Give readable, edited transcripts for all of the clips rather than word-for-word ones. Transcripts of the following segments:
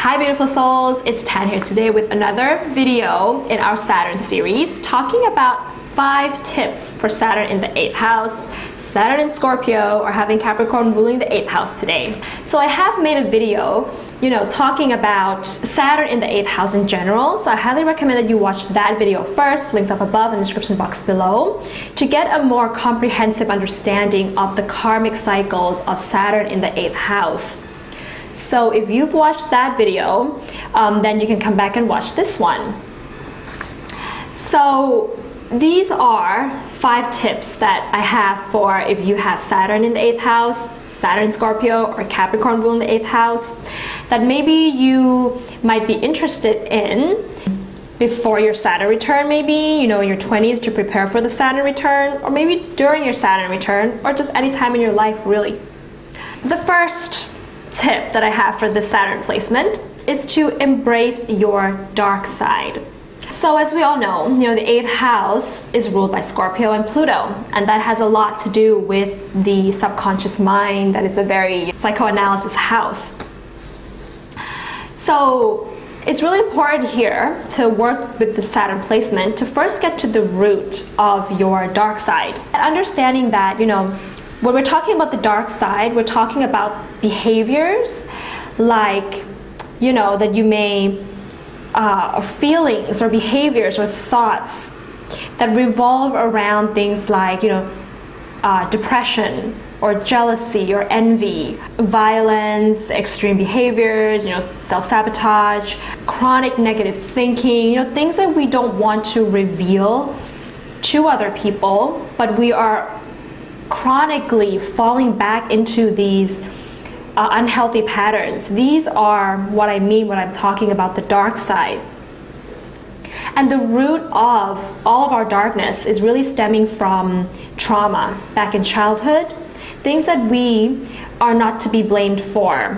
Hi beautiful souls, it's Tan here today with another video in our Saturn series talking about 5 tips for Saturn in the 8th house, Saturn in Scorpio, or having Capricorn ruling the 8th house today. So I have made a video, talking about Saturn in the 8th house in general. So I highly recommend that you watch that video first, links up above in the description box below, to get a more comprehensive understanding of the karmic cycles of Saturn in the 8th house. So if you've watched that video, then you can come back and watch this one. So these are 5 tips that I have for if you have Saturn in the 8th house, Saturn in Scorpio, or Capricorn ruling the 8th house, that maybe you might be interested in before your Saturn return, maybe, in your 20s to prepare for the Saturn return, or maybe during your Saturn return, or just any time in your life, really. The first tip that I have for this Saturn placement is to embrace your dark side. So as we all know, the 8th house is ruled by Scorpio and Pluto, and that has a lot to do with the subconscious mind, and it's a very psychoanalysis house. So it's really important here to work with the Saturn placement to first get to the root of your dark side. Understanding that, when we're talking about the dark side, we're talking about behaviors like, that you may, feelings or behaviors or thoughts that revolve around things like, depression or jealousy or envy, violence, extreme behaviors, self-sabotage, chronic negative thinking, things that we don't want to reveal to other people, but we are chronically falling back into these unhealthy patterns. These are what I mean when I'm talking about the dark side. And the root of all of our darkness is really stemming from trauma back in childhood, things that we are not to be blamed for.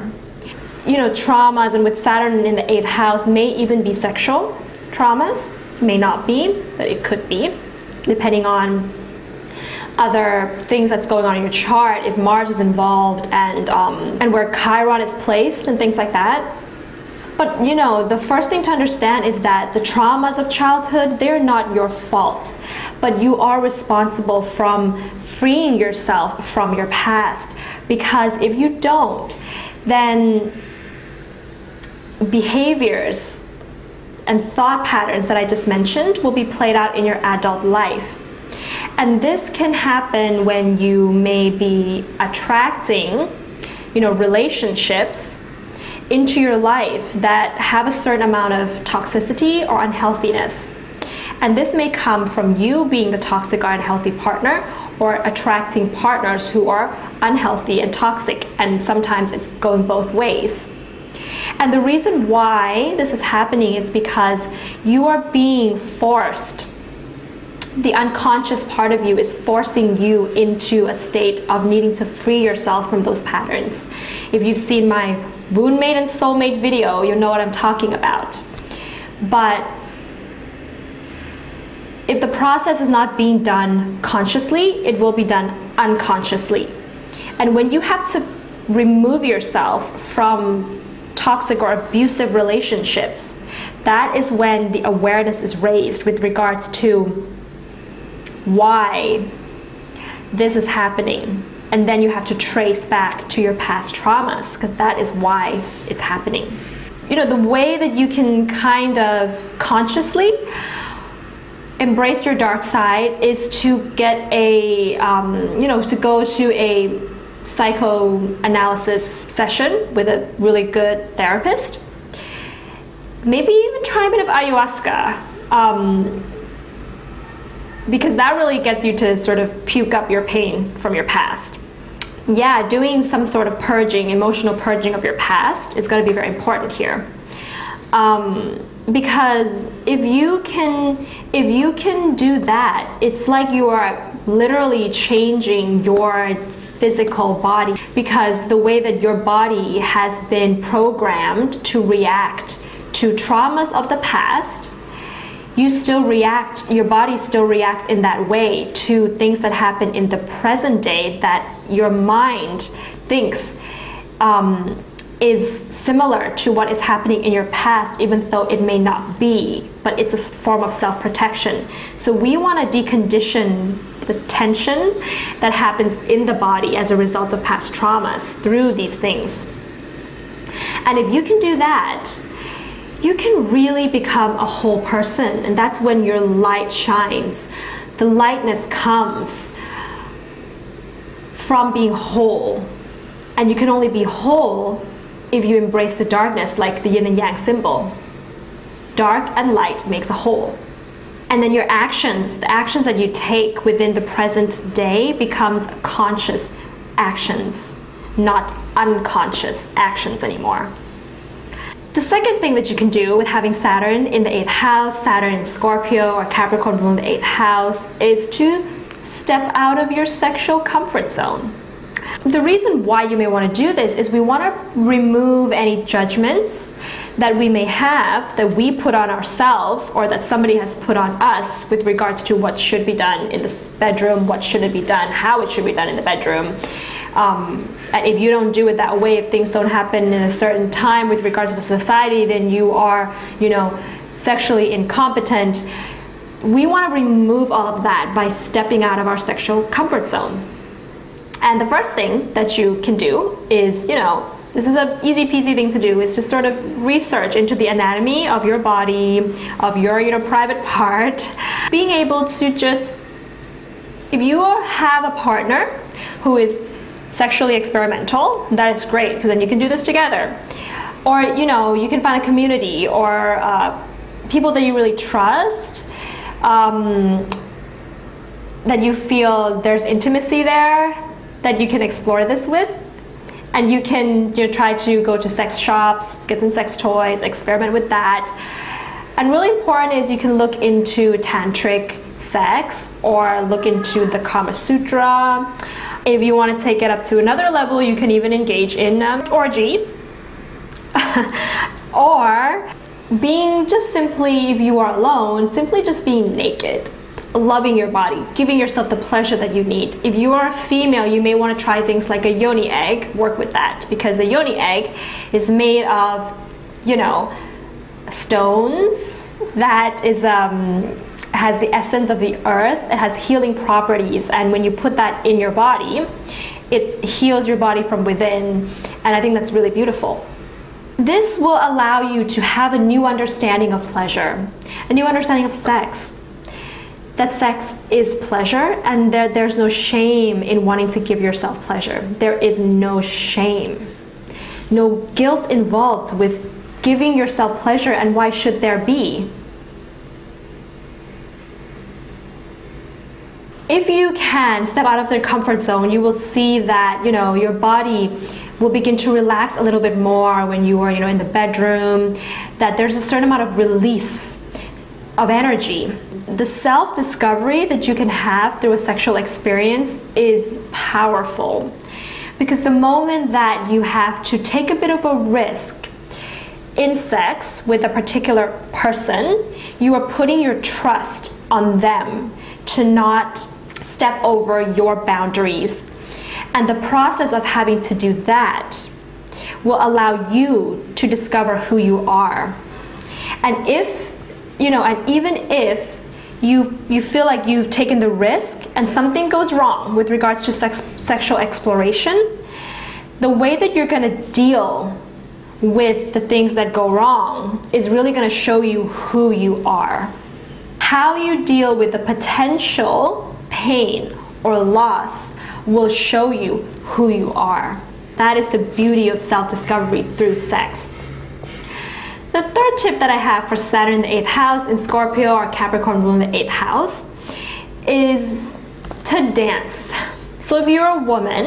Traumas, and with Saturn in the 8th house, may even be sexual traumas, may not be, but it could be, depending on other things that's going on in your chart, if Mars is involved, and where Chiron is placed and things like that. But the first thing to understand is that the traumas of childhood, they're not your fault, but you are responsible from freeing yourself from your past, because if you don't, then behaviors and thought patterns that I just mentioned will be played out in your adult life. And this can happen when you may be attracting, relationships into your life that have a certain amount of toxicity or unhealthiness. And this may come from you being the toxic or unhealthy partner, or attracting partners who are unhealthy and toxic, and sometimes it's going both ways. And the reason why this is happening is because you are being forced. The unconscious part of you is forcing you into a state of needing to free yourself from those patterns. If you've seen my Woundmate and Soulmate video, you'll know what I'm talking about. But if the process is not being done consciously, it will be done unconsciously. And when you have to remove yourself from toxic or abusive relationships, that is when the awareness is raised with regards to why this is happening. And then you have to trace back to your past traumas, because that is why it's happening. The way that you can kind of consciously embrace your dark side is to get a, to go to a psychoanalysis session with a really good therapist. Maybe even try a bit of ayahuasca. Because that really gets you to sort of puke up your pain from your past. Yeah, doing some sort of purging, emotional purging of your past is going to be very important here. Because if you can do that, it's like you are literally changing your physical body, because the way that your body has been programmed to react to traumas of the past, your body still reacts in that way to things that happen in the present day that your mind thinks is similar to what is happening in your past, even though it may not be, but it's a form of self-protection. So we want to decondition the tension that happens in the body as a result of past traumas through these things. And if you can do that, you can really become a whole person, and that's when your light shines. The lightness comes from being whole, and you can only be whole if you embrace the darkness, like the yin and yang symbol. Dark and light makes a whole. And then your actions, the actions that you take within the present day, becomes conscious actions, not unconscious actions anymore. The second thing that you can do with having Saturn in the 8th house, Saturn in Scorpio or Capricorn ruling the 8th house, is to step out of your sexual comfort zone. The reason why you may want to do this is we want to remove any judgments that we may have, that we put on ourselves or that somebody has put on us with regards to what should be done in the bedroom, what shouldn't be done, how it should be done in the bedroom. And if you don't do it that way, if things don't happen in a certain time with regards to the society, then you are, you know, sexually incompetent. We want to remove all of that by stepping out of our sexual comfort zone. And the first thing that you can do is, you know, this is an easy peasy thing to do, is to sort of research into the anatomy of your body, of your, you know, private part. Being able to just, if you have a partner who is sexually experimental, that is great, because then you can do this together. Or, you know, you can find a community or people that you really trust, that you feel there's intimacy there, that you can explore this with. And you can, you know, try to go to sex shops, get some sex toys, experiment with that. And really important is you can look into tantric sex or look into the Kama Sutra. If you want to take it up to another level, you can even engage in orgy. Or being just simply, if you are alone, simply just being naked. Loving your body, giving yourself the pleasure that you need. If you are a female, you may want to try things like a yoni egg, work with that, because the yoni egg is made of, you know, stones that is has the essence of the earth. It has healing properties, and when you put that in your body, it heals your body from within, and I think that's really beautiful. This will allow you to have a new understanding of pleasure, a new understanding of sex. That sex is pleasure, and there's no shame in wanting to give yourself pleasure. There is no shame, no guilt involved with giving yourself pleasure, and why should there be? If you can step out of their comfort zone, you will see that, you know, your body will begin to relax a little bit more when you are, you know, in the bedroom, that there's a certain amount of release of energy. The self-discovery that you can have through a sexual experience is powerful, because the moment that you have to take a bit of a risk in sex with a particular person, you are putting your trust on them to not step over your boundaries. And the process of having to do that will allow you to discover who you are. And if, you know, and even if you feel like you've taken the risk and something goes wrong with regards to sexual exploration, the way that you're going to deal with the things that go wrong is really going to show you who you are. How you deal with the potential pain or loss will show you who you are. That is the beauty of self-discovery through sex. The third tip that I have for Saturn in the 8th house in Scorpio or Capricorn ruling the 8th house is to dance. So if you're a woman,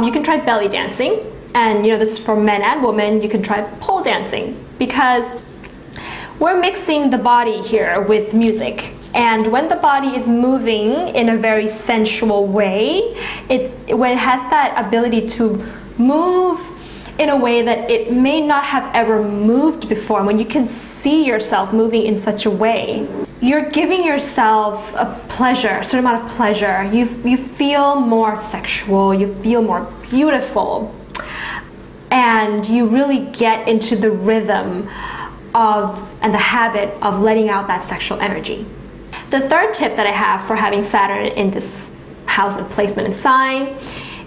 you can try belly dancing, and, you know, this is for men and women. You can try pole dancing, because we're mixing the body here with music. And when the body is moving in a very sensual way, when it has that ability to move in a way that it may not have ever moved before, when you can see yourself moving in such a way, you're giving yourself a pleasure, a certain amount of pleasure. You feel more sexual, you feel more beautiful. and you really get into the rhythm of and the habit of letting out that sexual energy. The third tip that I have for having Saturn in this house of placement and sign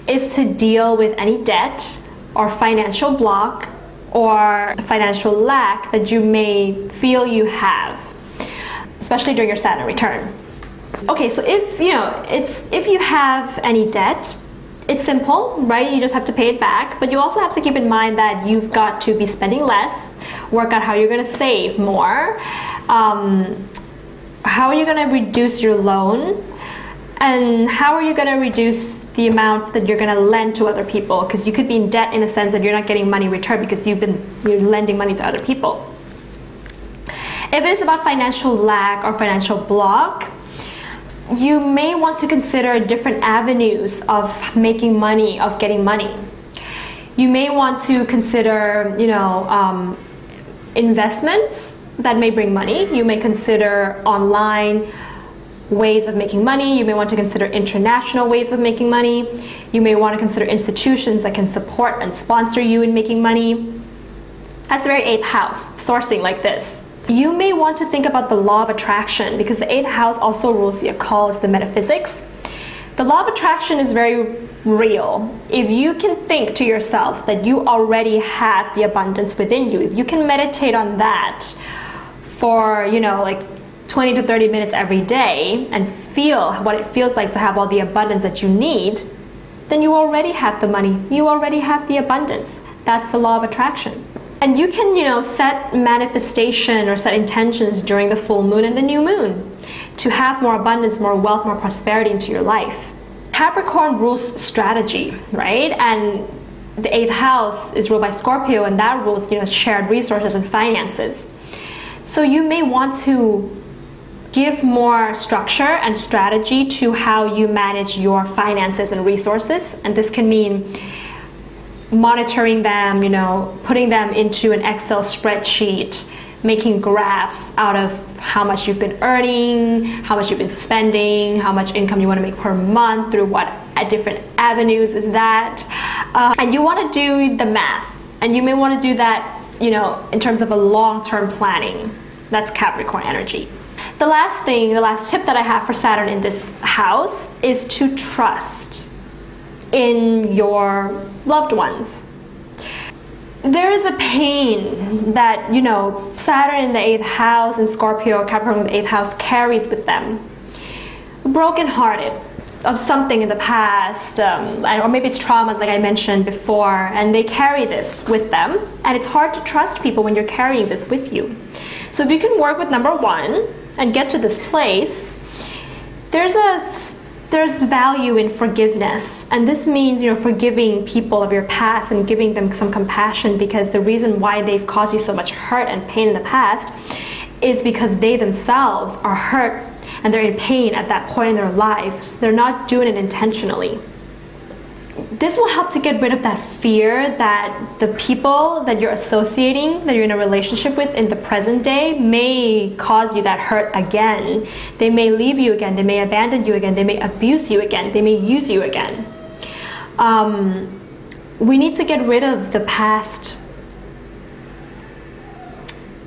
is to deal with any debt or financial block or financial lack that you may feel you have, especially during your Saturn return. Okay, so if you have any debt, it's simple, right? You just have to pay it back, but you also have to keep in mind that you've got to be spending less, work out how you're going to save more, how are you going to reduce your loan, and how are you going to reduce the amount that you're going to lend to other people, because you could be in debt in a sense that you're not getting money returned because you're lending money to other people. If it's about financial lack or financial block, you may want to consider different avenues of making money, of getting money. You may want to consider, investments that may bring money. You may consider online ways of making money. You may want to consider international ways of making money. You may want to consider institutions that can support and sponsor you in making money. That's very 8th house, sourcing like this. You may want to think about the law of attraction, because the 8th house also rules the occult, the metaphysics. The law of attraction is very real. If you can think to yourself that you already have the abundance within you, if you can meditate on that for, like 20 to 30 minutes every day and feel what it feels like to have all the abundance that you need, then you already have the money. You already have the abundance. That's the law of attraction. And you can, set manifestation or set intentions during the full moon and the new moon to have more abundance, more wealth, more prosperity into your life. Capricorn rules strategy, right? And the 8th house is ruled by Scorpio, and that rules, shared resources and finances. So you may want to give more structure and strategy to how you manage your finances and resources. And this can mean monitoring them, putting them into an Excel spreadsheet, making graphs out of how much you've been earning, how much you've been spending, how much income you want to make per month, through what different avenues is that. And you want to do the math, and you may want to do that, in terms of a long-term planning. That's Capricorn energy. The last tip that I have for Saturn in this house is to trust in your loved ones. There is a pain that, Saturn in the 8th house and Scorpio, Capricorn in the 8th house carries with them. Brokenhearted of something in the past, or maybe it's traumas like I mentioned before, and they carry this with them, and it's hard to trust people when you're carrying this with you. So if you can work with number 1 and get to this place, there's value in forgiveness, and this means forgiving people of your past and giving them some compassion, because the reason why they've caused you so much hurt and pain in the past is because they themselves are hurt and they're in pain at that point in their lives. They're not doing it intentionally. This will help to get rid of that fear that the people that you're associating, that you're in a relationship with in the present day, may cause you that hurt again. They may leave you again. They may abandon you again. They may abuse you again. They may use you again. We need to get rid of the past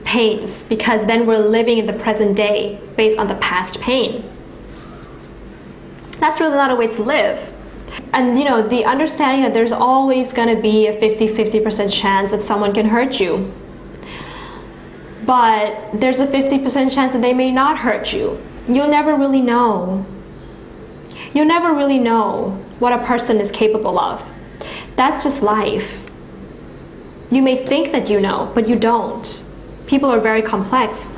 pains, because then we're living in the present day based on the past pain. That's really not a way to live. And the understanding that there's always going to be a 50% chance that someone can hurt you, but there's a 50% chance that they may not hurt you. You'll never really know. You'll never really know what a person is capable of. That's just life. You may think that you know, but you don't. People are very complex.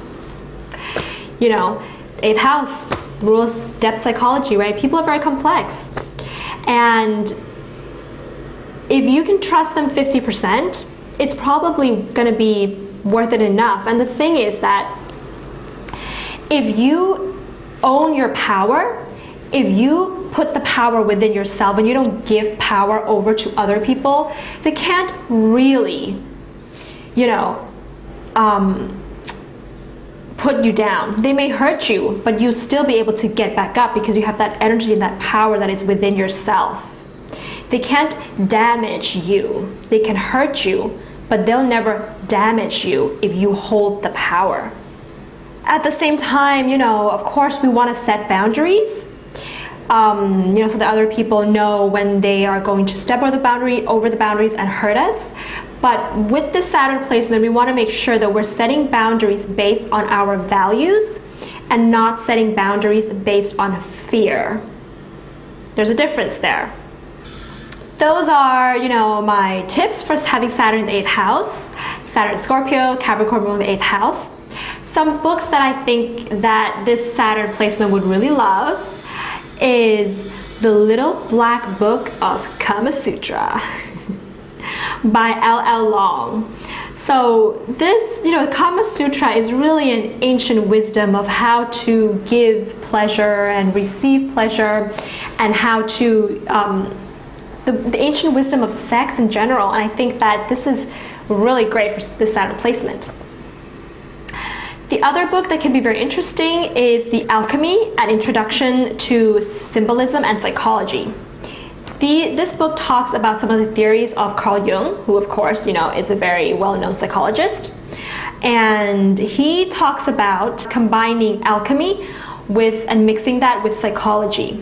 8th house rules depth psychology, right? People are very complex. And if you can trust them 50%, it's probably going to be worth it enough. And the thing is that if you own your power, if you put the power within yourself and you don't give power over to other people, they can't really, put you down. They may hurt you, but you'll still be able to get back up because you have that energy and that power that is within yourself. They can't damage you. They can hurt you, but they'll never damage you if you hold the power. At the same time, you know, of course we want to set boundaries, you know, so that other people know when they are going to step over the boundaries and hurt us. But with the Saturn placement, we want to make sure that we're setting boundaries based on our values and not setting boundaries based on fear. There's a difference there. Those are, you know, my tips for having Saturn in the 8th house. Saturn, Scorpio, Capricorn ruling the 8th house. Some books that I think that this Saturn placement would really love is The Little Black Book of Kama Sutra by L.L. Long. So this, you know, Kama Sutra is really an ancient wisdom of how to give pleasure and receive pleasure, and how to, the ancient wisdom of sex in general. And I think that this is really great for this Saturn placement. The other book that can be very interesting is The Alchemy, An Introduction to Symbolism and Psychology. This book talks about some of the theories of Carl Jung, who of course, you know, is a very well-known psychologist. And he talks about combining alchemy with, and mixing that with psychology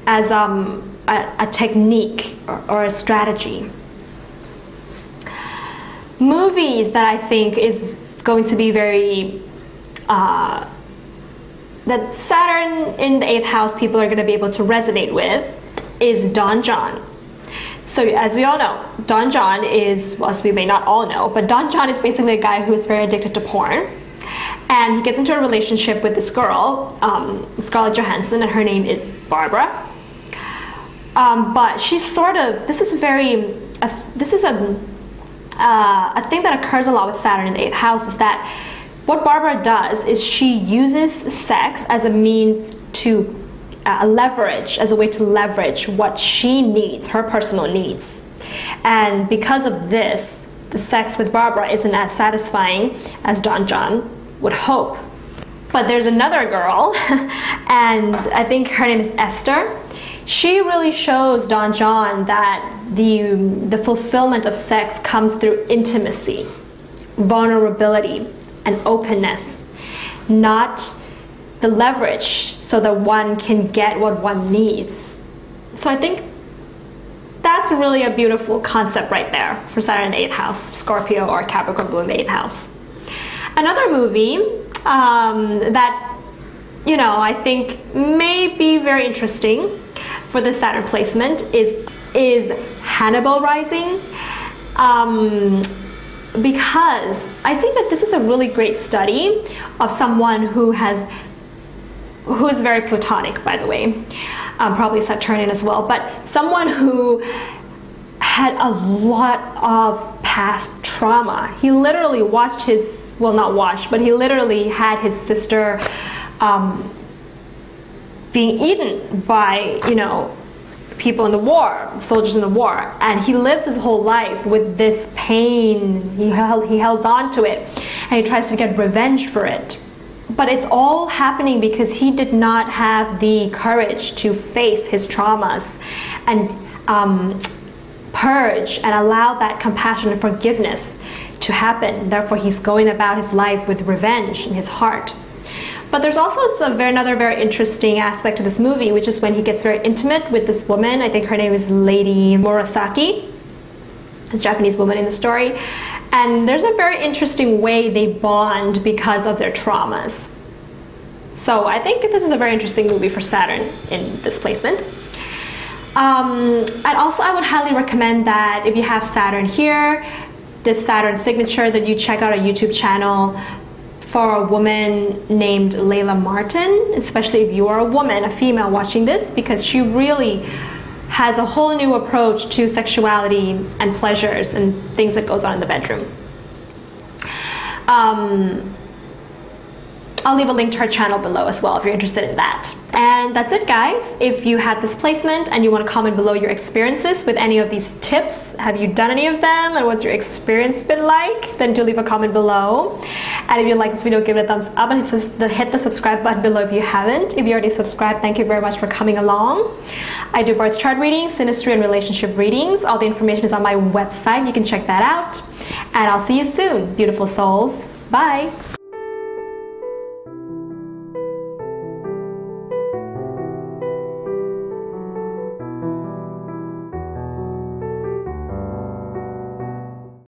as a technique or a strategy. Movies that I think is going to be very, that Saturn in the 8th house people are going to be able to resonate with is Don John. So as we all know, Don John is, well, as we may not all know, but Don John is basically a guy who is very addicted to porn. And he gets into a relationship with this girl, Scarlett Johansson, and her name is Barbara. But she's sort of, this is a thing that occurs a lot with Saturn in the 8th house, is that what Barbara does is she uses sex as a means to leverage, as a way to leverage what she needs, her personal needs. And because of this, the sex with Barbara isn't as satisfying as Don John would hope. But there's another girl, and I think her name is Esther. She really shows Don John that the fulfillment of sex comes through intimacy, vulnerability, and openness, not the leverage so that one can get what one needs. So I think that's really a beautiful concept right there for Saturn in the 8th house, Scorpio or Capricorn ruling the 8th house. Another movie that, you know, I think may be very interesting for the Saturn placement is Hannibal Rising, because I think that this is a really great study of someone who is very platonic, by the way, probably Saturnian as well, but someone who had a lot of past trauma. He literally watched his, well, not watched, but he literally had his sister being eaten by, you know, people in the war, soldiers in the war, and he lives his whole life with this pain. He held on to it, and he tries to get revenge for it. But it's all happening because he did not have the courage to face his traumas and purge and allow that compassion and forgiveness to happen. Therefore, he's going about his life with revenge in his heart. But there's also another very interesting aspect to this movie, which is when he gets very intimate with this woman. I think her name is Lady Murasaki, this Japanese woman in the story. And there's a very interesting way they bond because of their traumas. So I think this is a very interesting movie for Saturn in this placement. And also I would highly recommend that if you have Saturn here, this Saturn signature, that you check out a YouTube channel for a woman named Layla Martin, especially if you are a woman, a female watching this, because she really has a whole new approach to sexuality and pleasures and things that goes on in the bedroom. I'll leave a link to her channel below as well if you're interested in that. And that's it, guys. If you had this placement and you want to comment below your experiences with any of these tips, have you done any of them and what's your experience been like, then do leave a comment below. And if you like this video, give it a thumbs up and hit the subscribe button below if you haven't. If you already subscribed, thank you very much for coming along. I do birth chart readings, synastry, and relationship readings. All the information is on my website. You can check that out. And I'll see you soon, beautiful souls. Bye.